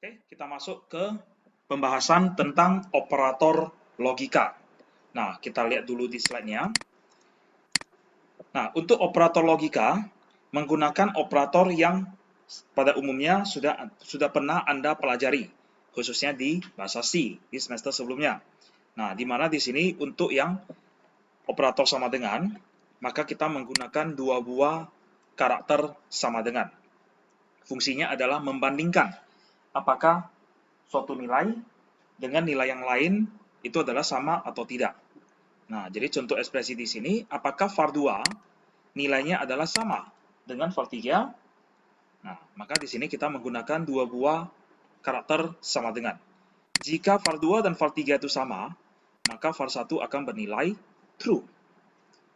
Oke, kita masuk ke pembahasan tentang operator logika. Nah, kita lihat dulu di slide-nya. Nah, untuk operator logika, menggunakan operator yang pada umumnya sudah pernah Anda pelajari, khususnya di bahasa C di semester sebelumnya. Nah, di mana di sini untuk yang operator sama dengan, maka kita menggunakan dua buah karakter sama dengan. Fungsinya adalah membandingkan apakah suatu nilai dengan nilai yang lain itu adalah sama atau tidak. Nah, jadi contoh ekspresi di sini, apakah var 2 nilainya adalah sama dengan var 3? Nah, maka di sini kita menggunakan dua buah karakter sama dengan. Jika var 2 dan var 3 itu sama, maka var 1 akan bernilai true.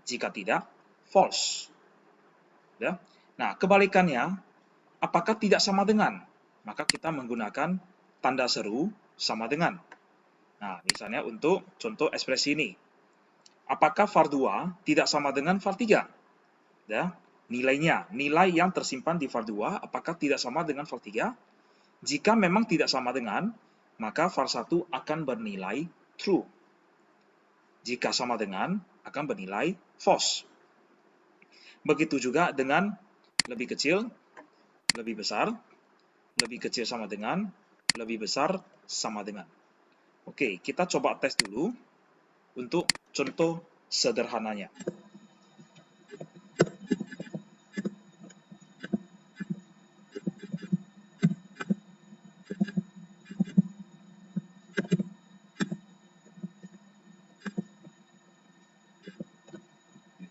Jika tidak, false. Ya. Nah, kebalikannya, apakah tidak sama dengan? Maka kita menggunakan tanda seru sama dengan. Nah, misalnya untuk contoh ekspresi ini. Apakah var 2 tidak sama dengan var 3? Ya, nilai yang tersimpan di var 2 apakah tidak sama dengan var 3? Jika memang tidak sama dengan, maka var 1 akan bernilai true. Jika sama dengan, akan bernilai false. Begitu juga dengan lebih kecil, lebih besar, lebih kecil sama dengan, lebih besar sama dengan. Oke, kita coba tes dulu untuk contoh sederhananya.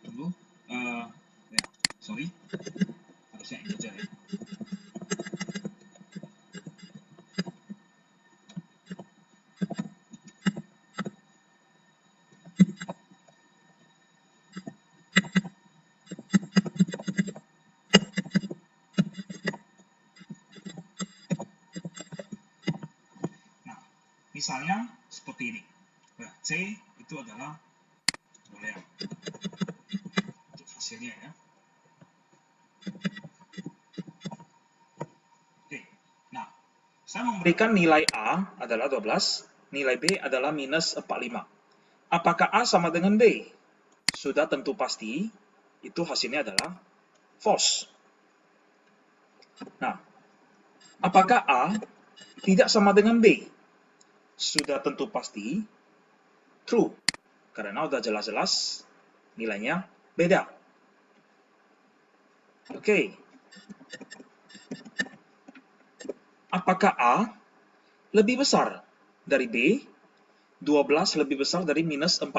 Tunggu, ya, sorry, harusnya integer ya. Misalnya seperti ini. Nah, C itu adalah boolean. Untuk hasilnya ya. Oke. Nah, saya memberikan nilai A adalah 12, nilai B adalah minus 45. Apakah A sama dengan B? Sudah tentu pasti, itu hasilnya adalah false. Nah, apakah A tidak sama dengan B? Sudah tentu pasti true, karena udah jelas-jelas nilainya beda. Oke. Apakah A lebih besar dari B? 12 lebih besar dari minus 45?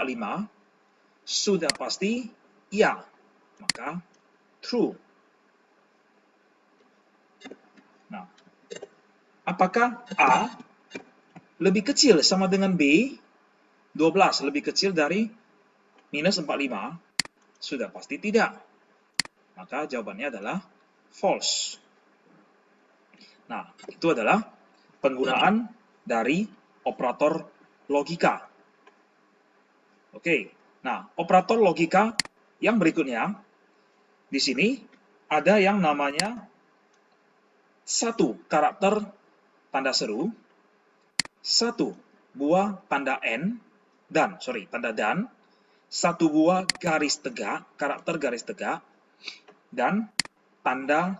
Sudah pasti iya, maka true. Nah, apakah A lebih kecil sama dengan B? 12 lebih kecil dari minus 45? Sudah pasti tidak. Maka jawabannya adalah false. Nah, itu adalah penggunaan dari operator logika. Oke, nah operator logika yang berikutnya, di sini ada yang namanya satu karakter tanda seru, satu buah tanda tanda dan, satu buah garis tegak, karakter garis tegak, dan tanda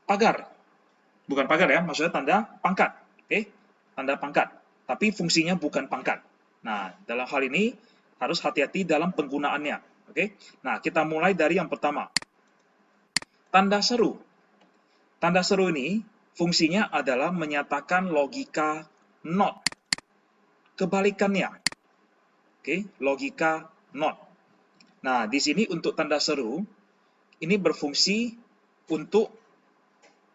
pagar. Bukan pagar ya, maksudnya tanda pangkat. Oke, tanda pangkat. Tapi fungsinya bukan pangkat. Nah, dalam hal ini harus hati-hati dalam penggunaannya. Oke, nah kita mulai dari yang pertama. Tanda seru. Tanda seru ini fungsinya adalah menyatakan logika not. Kebalikannya. Oke, logika not. Nah, di sini untuk tanda seru ini berfungsi untuk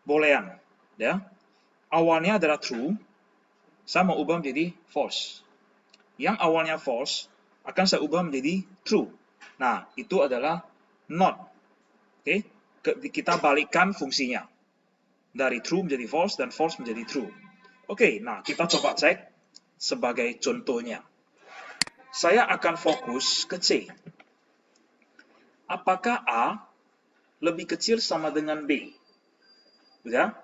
boolean, ya. Awalnya adalah true, saya mau ubah menjadi false. Yang awalnya false akan saya ubah menjadi true. Nah, itu adalah not. Oke, kita balikkan fungsinya. Dari true menjadi false dan false menjadi true. Oke, nah kita coba cek sebagai contohnya. Saya akan fokus ke C. Apakah A lebih kecil sama dengan B? Sudah?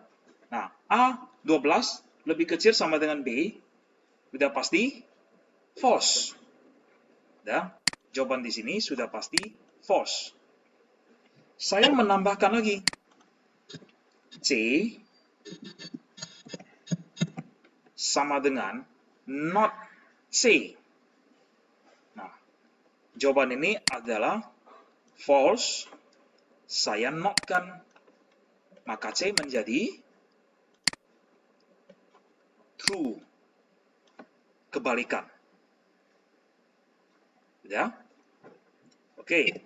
Nah, A12 lebih kecil sama dengan B, sudah pasti false. Ya, jawaban di sini sudah pasti false. Saya menambahkan lagi. C sama dengan not C. Nah, jawaban ini adalah false. Saya notkan. Maka C menjadi true. Kebalikan. Ya. Oke.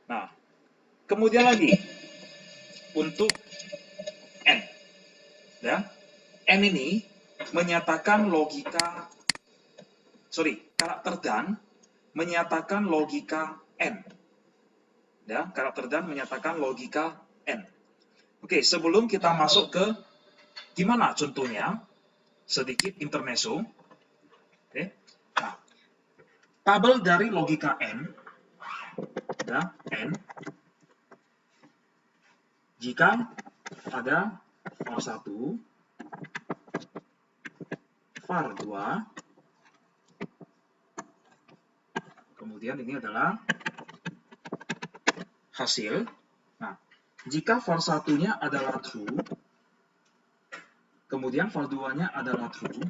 Nah, kemudian lagi untuk N. Ya. N ini menyatakan karakter dan menyatakan logika N. Ya, karakter dan menyatakan logika N. Oke, sebelum kita masuk ke gimana contohnya, sedikit intermezzo. Oke. Nah, tabel dari logika N, ya, N, jika ada var 1, var 2, kemudian ini adalah hasil. Nah, jika var 1-nya adalah true, kemudian var 2-nya adalah true,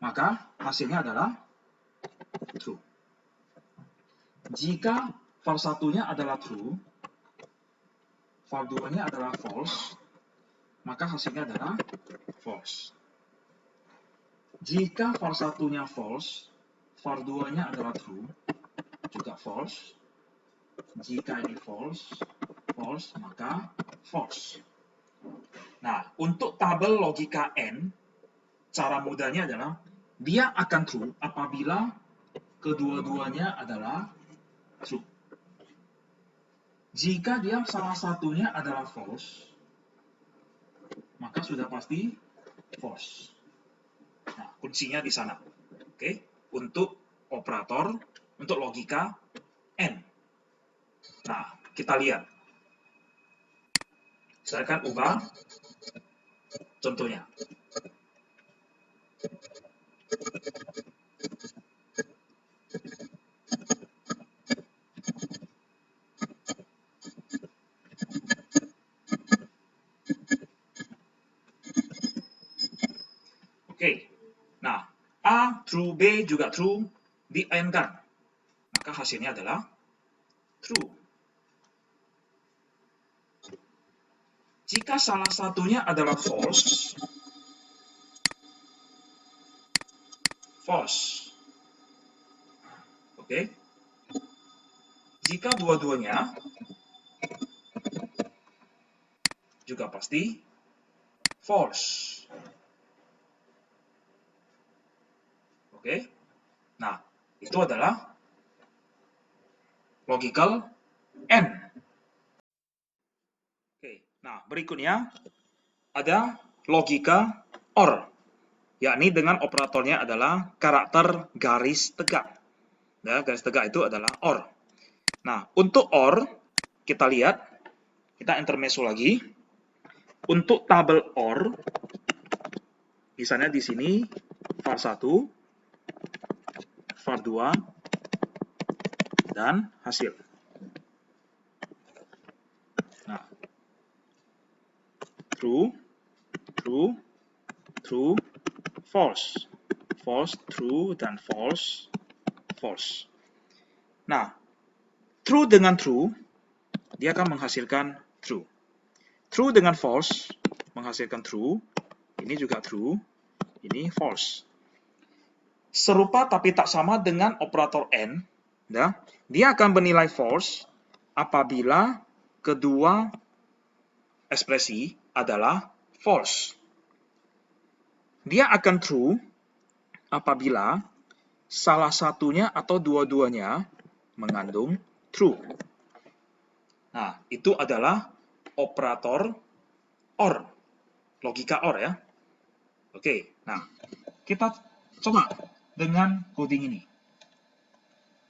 maka hasilnya adalah true. Jika var 1-nya adalah true, var 2-nya adalah false, maka hasilnya adalah false. Jika var 1-nya false, var 2-nya adalah true, juga false. Jika ini false, maka false. Nah, untuk tabel logika N, cara mudahnya adalah dia akan true apabila kedua-duanya adalah true. Jika dia salah satunya adalah false, maka sudah pasti false. Nah, kuncinya di sana. Oke, untuk operator, untuk logika N. Nah, kita lihat. Saya akan ubah contohnya. Oke, nah A true, B juga true, di AND-kan. Maka hasilnya adalah true. Jika salah satunya adalah false, oke. Jika dua-duanya juga pasti false. Oke. Nah, itu adalah logical N. Oke. Nah, berikutnya ada logika OR, yakni dengan operatornya adalah karakter garis tegak. Ya, garis tegak itu adalah OR. Nah, untuk OR, kita lihat, kita intermezzo lagi. Untuk tabel OR, misalnya di sini var 1, var 2, dan hasil. Nah, true, true, true, false, false, true, dan false, false. Nah, true dengan true, dia akan menghasilkan true. True dengan false, menghasilkan true. Ini juga true, ini false. Serupa tapi tak sama dengan operator N, ya. Dia akan bernilai false apabila kedua ekspresi adalah false. Dia akan true apabila salah satunya atau dua-duanya mengandung true. Nah, itu adalah operator OR. Logika OR ya. Oke, nah kita coba dengan coding ini.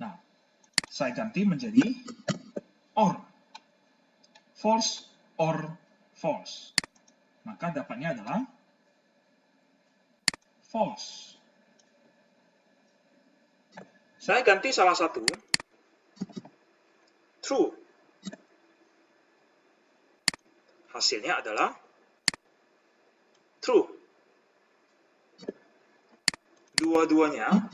Nah, saya ganti menjadi OR. False or false. maka dapatnya adalah false. Saya ganti salah satu, true. Hasilnya adalah true. Dua-duanya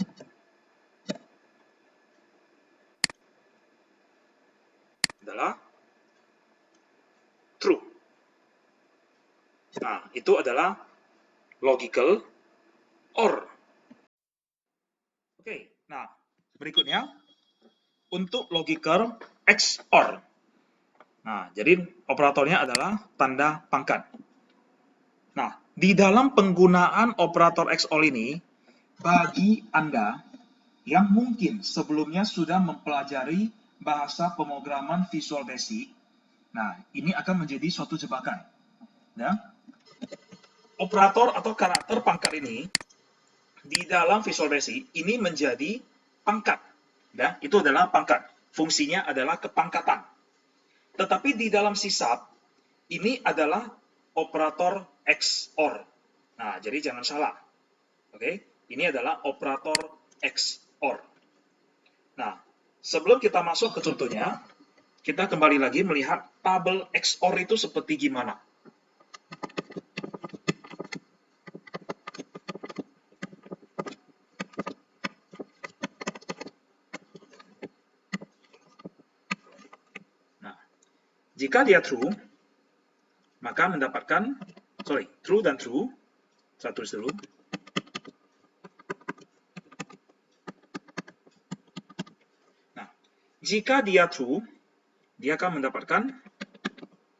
adalah true. Nah, itu adalah logical OR. Oke, nah berikutnya untuk logical XOR. Nah, jadi operatornya adalah tanda pangkat. Nah, di dalam penggunaan operator XOR ini, bagi Anda yang mungkin sebelumnya sudah mempelajari bahasa pemrograman Visual Basic, nah, ini akan menjadi suatu jebakan. Ya. Operator atau karakter pangkat ini, di dalam Visual Basic, ini menjadi pangkat. Ya, itu adalah pangkat. Fungsinya adalah kepangkatan. Tetapi di dalam C#, ini adalah operator XOR. Nah, jadi jangan salah. Oke, ini adalah operator XOR. Nah, sebelum kita masuk ke contohnya, kita kembali lagi melihat tabel XOR itu seperti gimana. Nah, jika dia true, maka mendapatkan, true dan true, saya tulis dulu. Nah, jika dia true, dia akan mendapatkan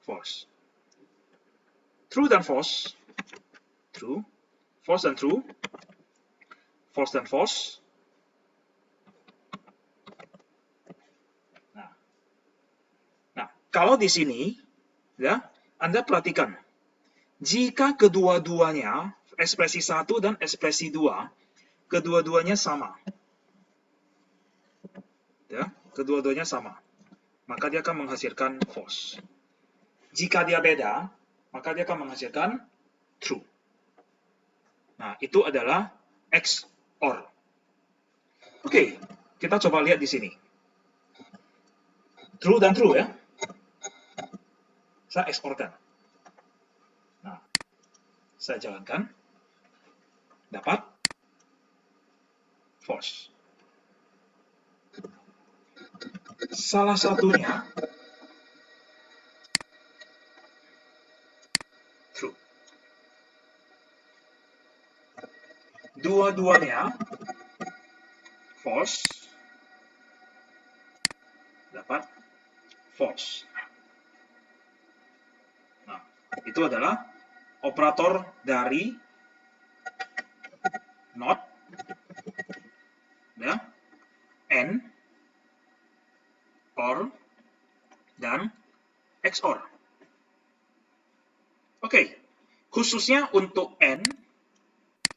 false. True dan false, true, false dan true, false dan false. Nah, kalau di sini, ya, Anda perhatikan, jika kedua-duanya, ekspresi 1 dan ekspresi 2, kedua-duanya sama. Ya, kedua-duanya sama. Maka dia akan menghasilkan false. Jika dia beda, maka dia akan menghasilkan true. Nah, itu adalah XOR. Oke, kita coba lihat di sini. True dan true ya. Saya XOR-kan. Nah, saya jalankan. Dapat false. Salah satunya true. Dua-duanya false. Dapat false. Nah, itu adalah operator dari not, ya, and, or, dan XOR. Oke, khususnya untuk and,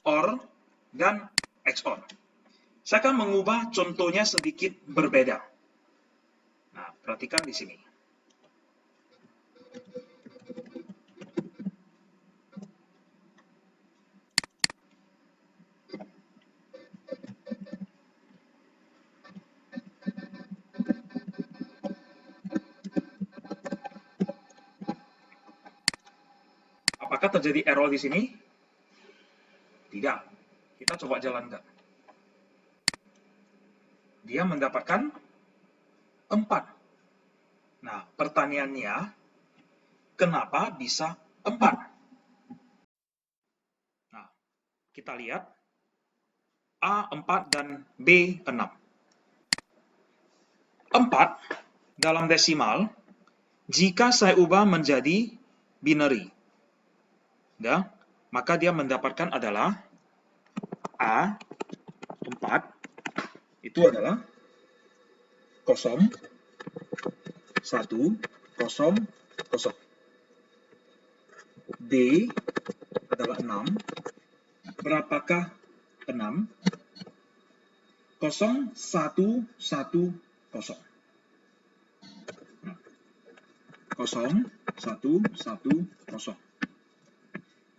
or, dan XOR. Saya akan mengubah contohnya sedikit berbeda. Nah, perhatikan di sini. Apakah terjadi error di sini? Tidak. Kita coba jalankan. Dia mendapatkan 4. Nah, pertanyaannya, kenapa bisa 4? Nah, kita lihat A 4 dan B 6. 4 dalam desimal, jika saya ubah menjadi binary, ya, maka dia mendapatkan adalah A 4 itu adalah 0, 1, 0, 0. D adalah 6. Berapakah 6? 0, 1, 1, 0. 0, 1, 1, 0.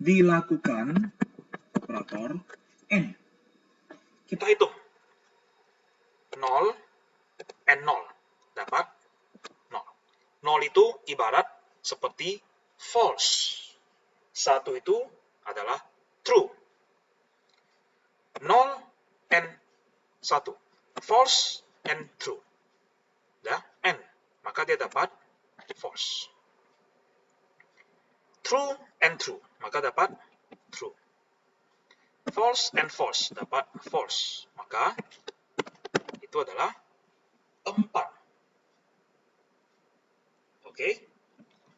dilakukan operator AND. Kita hitung. 0 and 0. Dapat 0. 0 itu ibarat seperti false. 1 itu adalah true. 0 and 1. False and true. Ya, and. Maka dia dapat false. True and true. Maka dapat true. False and false. Dapat false. Maka itu adalah 4. Oke.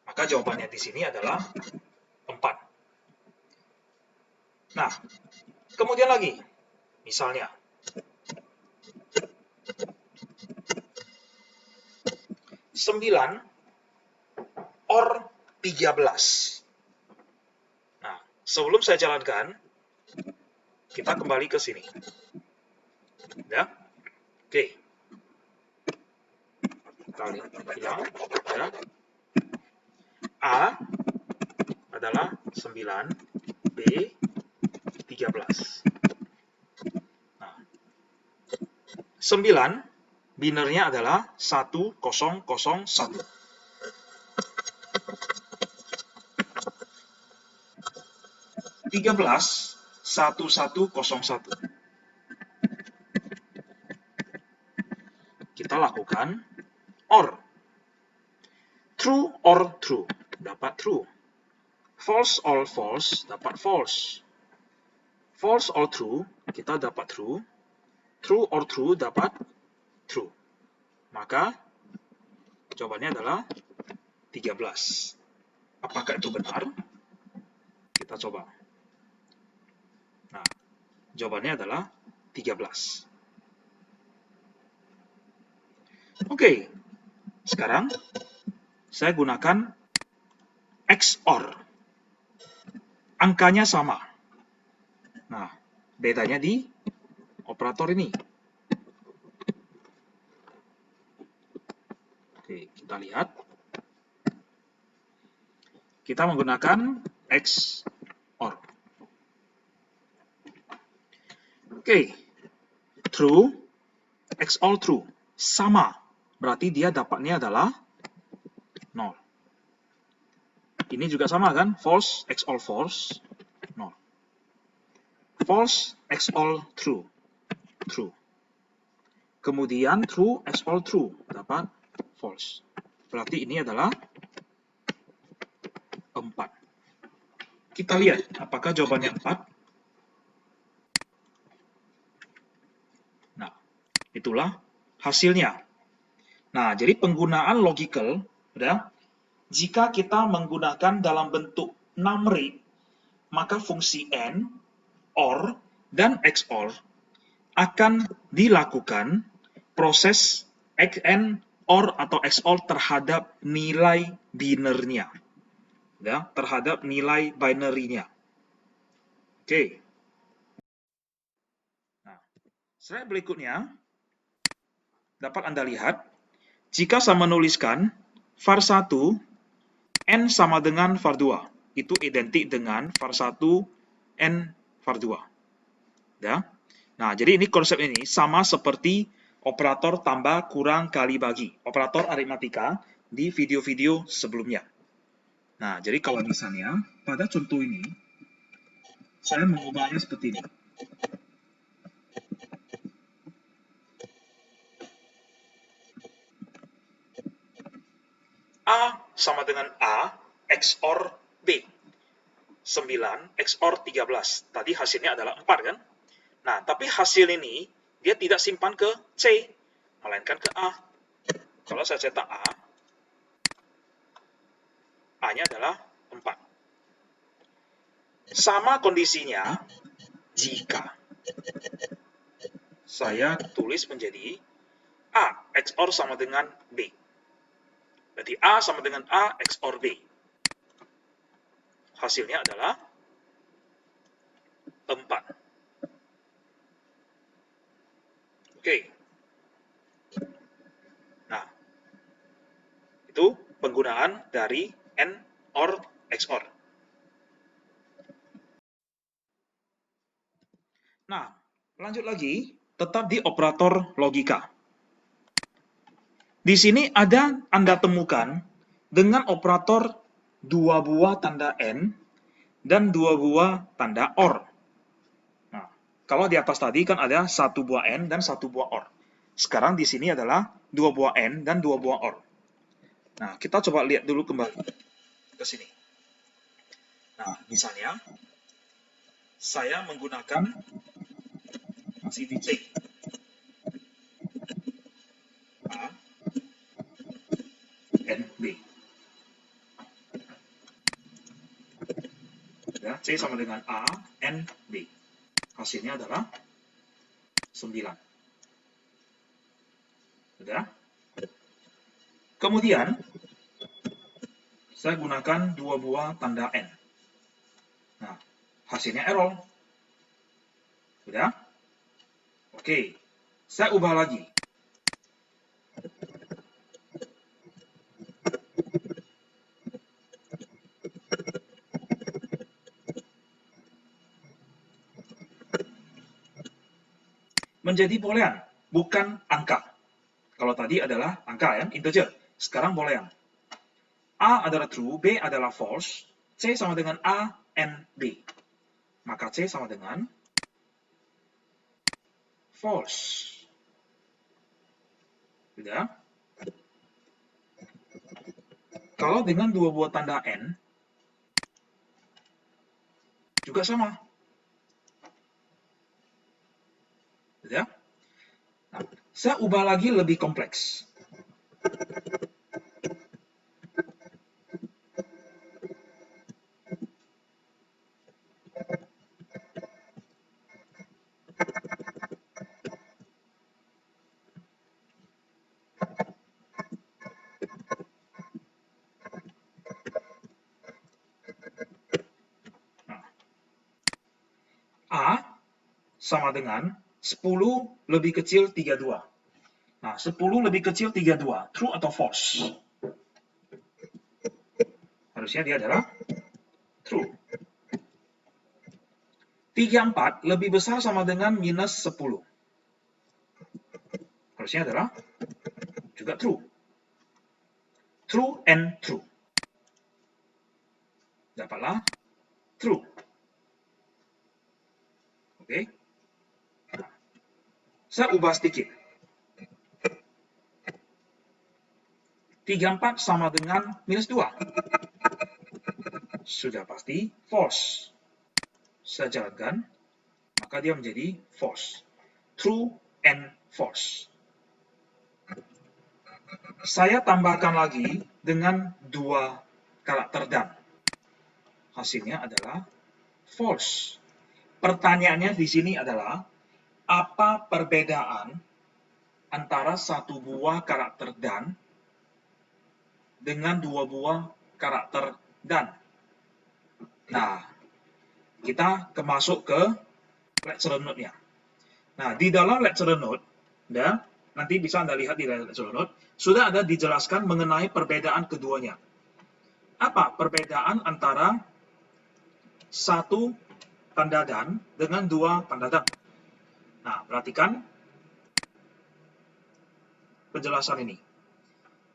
Maka jawabannya di sini adalah 4. Nah, kemudian lagi. Misalnya, 9 or 13. Nah, sebelum saya jalankan, kita kembali ke sini. Ya. Oke. Kita lihat. Ya. A adalah 9, B 13. Nah, 9 binernya adalah 1001. 13 1101. Kita lakukan OR. True or true, dapat true. False or false, dapat false. False or true, kita dapat true. True or true, dapat true. Maka jawabannya adalah 13. Apakah itu benar? Kita coba. Nah, jawabannya adalah 13. Oke, sekarang saya gunakan XOR. Angkanya sama. Nah, bedanya di operator ini. Oke, kita lihat. Kita menggunakan XOR. Oke, true, XOR true. Sama. Berarti dia dapatnya adalah 0. Ini juga sama kan? False, XOR false, 0. False, XOR true, true. Kemudian true, XOR true, dapat false. Berarti ini adalah 4. Kita lihat apakah jawabannya 4. Nah, itulah hasilnya. Nah, jadi penggunaan logical, udah, jika kita menggunakan dalam bentuk numeric, maka fungsi AND, OR, dan XOR akan dilakukan proses AND, OR, atau XOR terhadap nilai binernya. Ya, terhadap nilai binary-nya. Oke. Nah, slide berikutnya dapat Anda lihat, jika saya menuliskan var1 N sama dengan var2, itu identik dengan var1 N var2. Ya. Nah, jadi ini konsep ini sama seperti operator tambah, kurang, kali, bagi. Operator aritmatika di video-video sebelumnya. Nah, jadi kalau misalnya pada contoh ini, saya mengubahnya seperti ini. A sama dengan A XOR B. 9 XOR 13. Tadi hasilnya adalah 4 kan? Nah, tapi hasil ini dia tidak simpan ke C, melainkan ke A. Kalau saya cetak A, A-nya adalah 4. Sama kondisinya jika saya tulis menjadi A XOR sama dengan B. Berarti A sama dengan A XOR B. Hasilnya adalah 4. Oke. Nah, itu penggunaan dari AND, OR, XOR. Nah, lanjut lagi, tetap di operator logika. Di sini ada Anda temukan dengan operator dua buah tanda N dan dua buah tanda OR. Nah, kalau di atas tadi kan ada satu buah N dan satu buah OR. Sekarang di sini adalah dua buah N dan dua buah OR. Nah, kita coba lihat dulu kembali ke sini. Nah, misalnya saya menggunakan CDC A, N, B. Ya, C sama dengan A, N, B. Hasilnya adalah 9. Sudah? Kemudian, saya gunakan dua buah tanda N. Nah, hasilnya error. Sudah? Oke, saya ubah lagi. Menjadi boolean, bukan angka. Kalau tadi adalah angka ya, integer. Sekarang boolean. A adalah true, B adalah false, C sama dengan A, N, B. Maka C sama dengan false. Sudah? Kalau dengan dua buah tanda N, juga sama. Sudah? Nah, saya ubah lagi lebih kompleks. Nah, A sama dengan 10 lebih kecil 32. Nah, 10 lebih kecil 32. True atau false? Harusnya dia adalah true. 34 lebih besar sama dengan minus 10. Harusnya adalah juga true. True and true. Dapatlah true. Oke. Nah, saya ubah sedikit. 34 sama dengan minus 2. Sudah pasti false. Saya jalankan, maka dia menjadi false. True and false. Saya tambahkan lagi dengan dua karakter dan. Hasilnya adalah false. Pertanyaannya di sini adalah, apa perbedaan antara satu buah karakter dan dengan dua buah karakter dan? Nah, kita masuk ke lecture note-nya. Nah, di dalam lecture note, ya, nanti bisa Anda lihat di lecture note, sudah ada dijelaskan mengenai perbedaan keduanya. Apa perbedaan antara satu tanda dan dengan dua tanda dan? Nah, perhatikan penjelasan ini.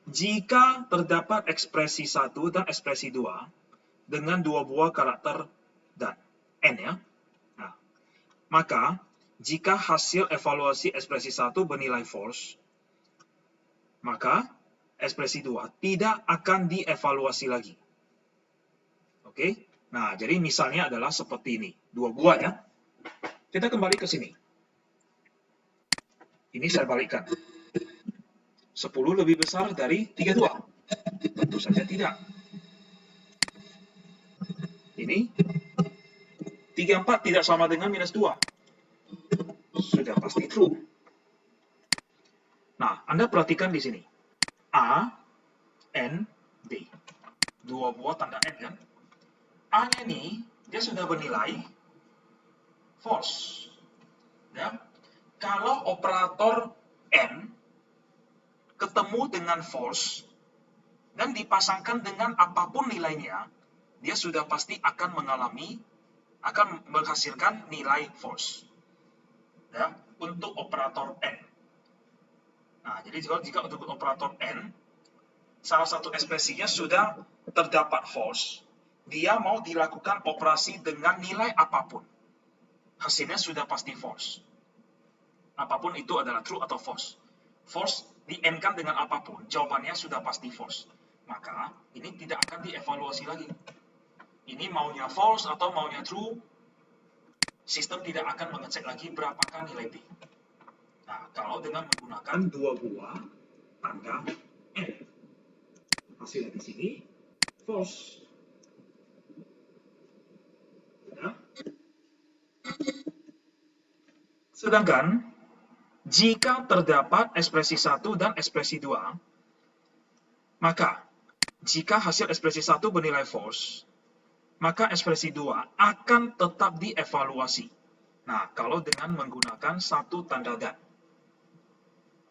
Jika terdapat ekspresi 1 dan ekspresi 2 dengan dua buah karakter dan, N ya, nah, maka jika hasil evaluasi ekspresi 1 bernilai false, maka ekspresi 2 tidak akan dievaluasi lagi. Oke? Nah, jadi misalnya adalah seperti ini. Dua buah ya. Kita kembali ke sini. Ini saya balikkan. 10 lebih besar dari 32? Tentu saja tidak. Ini 34 tidak sama dengan minus 2. Sudah pasti true. Nah, Anda perhatikan di sini. A, N, B. Dua buah tanda N kan? A ini dia sudah bernilai false. Ya. Kalau operator N ketemu dengan false dan dipasangkan dengan apapun nilainya, dia sudah pasti akan menghasilkan nilai false. ya, untuk operator N. Nah, jadi jika untuk operator N, salah satu ekspresinya sudah terdapat false, dia mau dilakukan operasi dengan nilai apapun. Hasilnya sudah pasti false. Apapun itu adalah true atau false. False di-N-kan dengan apapun, jawabannya sudah pasti false. Maka, ini tidak akan dievaluasi lagi. Ini maunya false atau maunya true, sistem tidak akan mengecek lagi berapakah nilai B. Nah, kalau dengan menggunakan dua buah tanda N. Hasilnya di sini false. Ya. Sedangkan, jika terdapat ekspresi 1 dan ekspresi 2, maka jika hasil ekspresi 1 bernilai false, maka ekspresi 2 akan tetap dievaluasi. Nah, kalau dengan menggunakan satu tanda dan.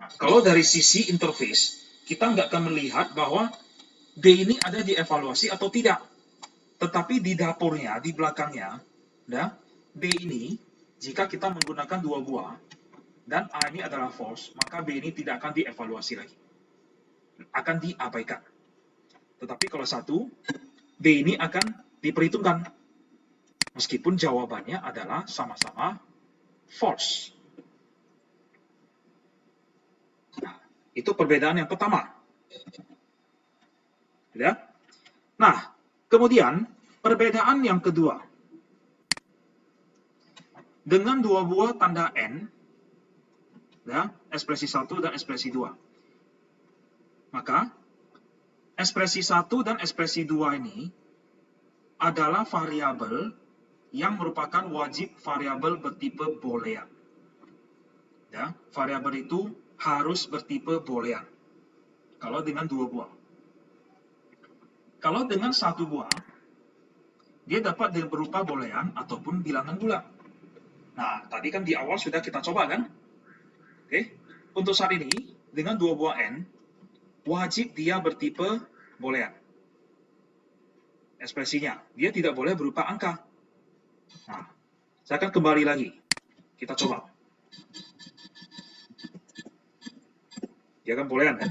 Nah, kalau dari sisi interface, kita nggak akan melihat bahwa D ini ada dievaluasi atau tidak. Tetapi di dapurnya, di belakangnya, nah, B ini, jika kita menggunakan dua buah, dan A ini adalah false, maka B ini tidak akan dievaluasi lagi. Akan diabaikan. Tetapi kalau satu, B ini akan diperhitungkan. Meskipun jawabannya adalah sama-sama false. Nah, itu perbedaan yang pertama. Ya. Nah, kemudian perbedaan yang kedua. Dengan dua buah tanda N, ya, ekspresi 1 dan ekspresi 2. Maka, ekspresi 1 dan ekspresi 2 ini adalah variabel yang merupakan wajib variabel bertipe boolean. Ya, variabel itu harus bertipe boolean. Kalau dengan dua buah. Kalau dengan satu buah, dia dapat berupa boolean ataupun bilangan bulat. Nah, tadi kan di awal sudah kita coba kan? Oke. Untuk saat ini, dengan dua buah N, wajib dia bertipe boolean. Ekspresinya, dia tidak boleh berupa angka. Nah, saya akan kembali lagi. Kita coba. Dia kan boolean kan?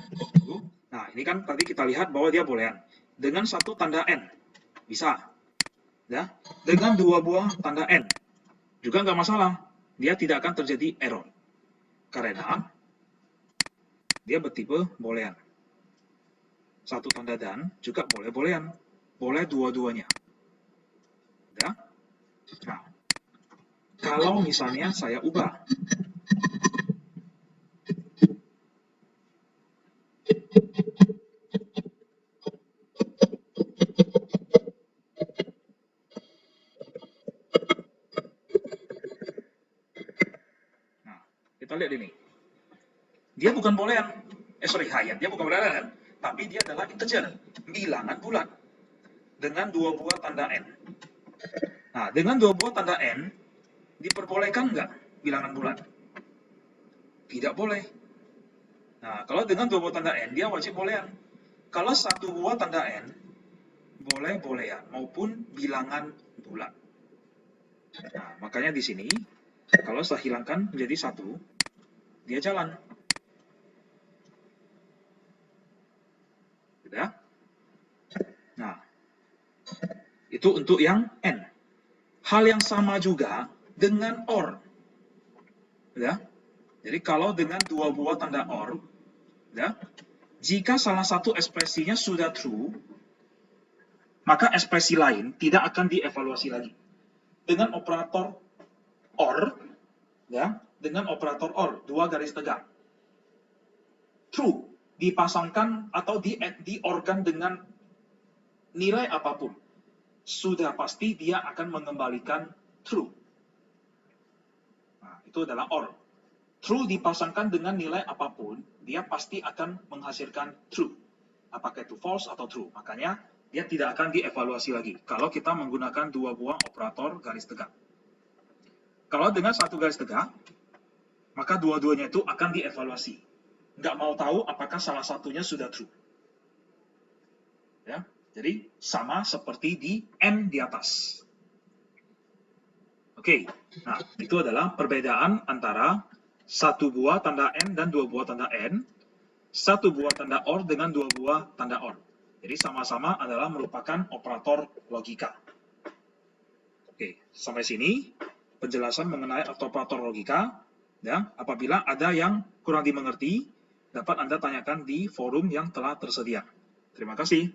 Nah, ini kan tadi kita lihat bahwa dia boolean. Dengan satu tanda N, bisa. Ya. Dengan dua buah tanda N, juga nggak masalah. Dia tidak akan terjadi error. Karena dia bertipe boolean. Satu tanda dan juga boleh boolean. Boleh dua-duanya. Ya. Nah, kalau misalnya saya ubah. Nah, kita lihat ini. Dia bukan boolean. Dia bukan boolean kan? Tapi dia adalah integer, bilangan bulat. Dengan dua buah tanda N. Nah, dengan dua buah tanda N, diperbolehkan nggak bilangan bulat? Tidak boleh. Nah, kalau dengan dua buah tanda N, dia wajib boolean. Kalau satu buah tanda N, boleh boolean maupun bilangan bulat. Nah, makanya di sini, kalau saya hilangkan menjadi satu, dia jalan. Ya. Nah, itu untuk yang N. Hal yang sama juga dengan OR. Ya. Jadi kalau dengan dua buah tanda OR, ya, jika salah satu ekspresinya sudah true, maka ekspresi lain tidak akan dievaluasi lagi. Dengan operator OR, ya, dengan operator OR, dua garis tegak. True, dipasangkan atau di-organ dengan nilai apapun. Sudah pasti dia akan mengembalikan true. Nah, itu adalah OR. True dipasangkan dengan nilai apapun, dia pasti akan menghasilkan true. Apakah itu false atau true. Makanya, dia tidak akan dievaluasi lagi. Kalau kita menggunakan dua buah operator garis tegak. Kalau dengan satu garis tegak, maka dua-duanya itu akan dievaluasi. Nggak mau tahu apakah salah satunya sudah true. Ya, jadi sama seperti di N di atas. Oke, nah itu adalah perbedaan antara satu buah tanda N dan dua buah tanda N, satu buah tanda OR dengan dua buah tanda OR. Jadi sama-sama adalah merupakan operator logika. Oke, sampai sini penjelasan mengenai operator logika. Ya, apabila ada yang kurang dimengerti, dapat Anda tanyakan di forum yang telah tersedia. Terima kasih.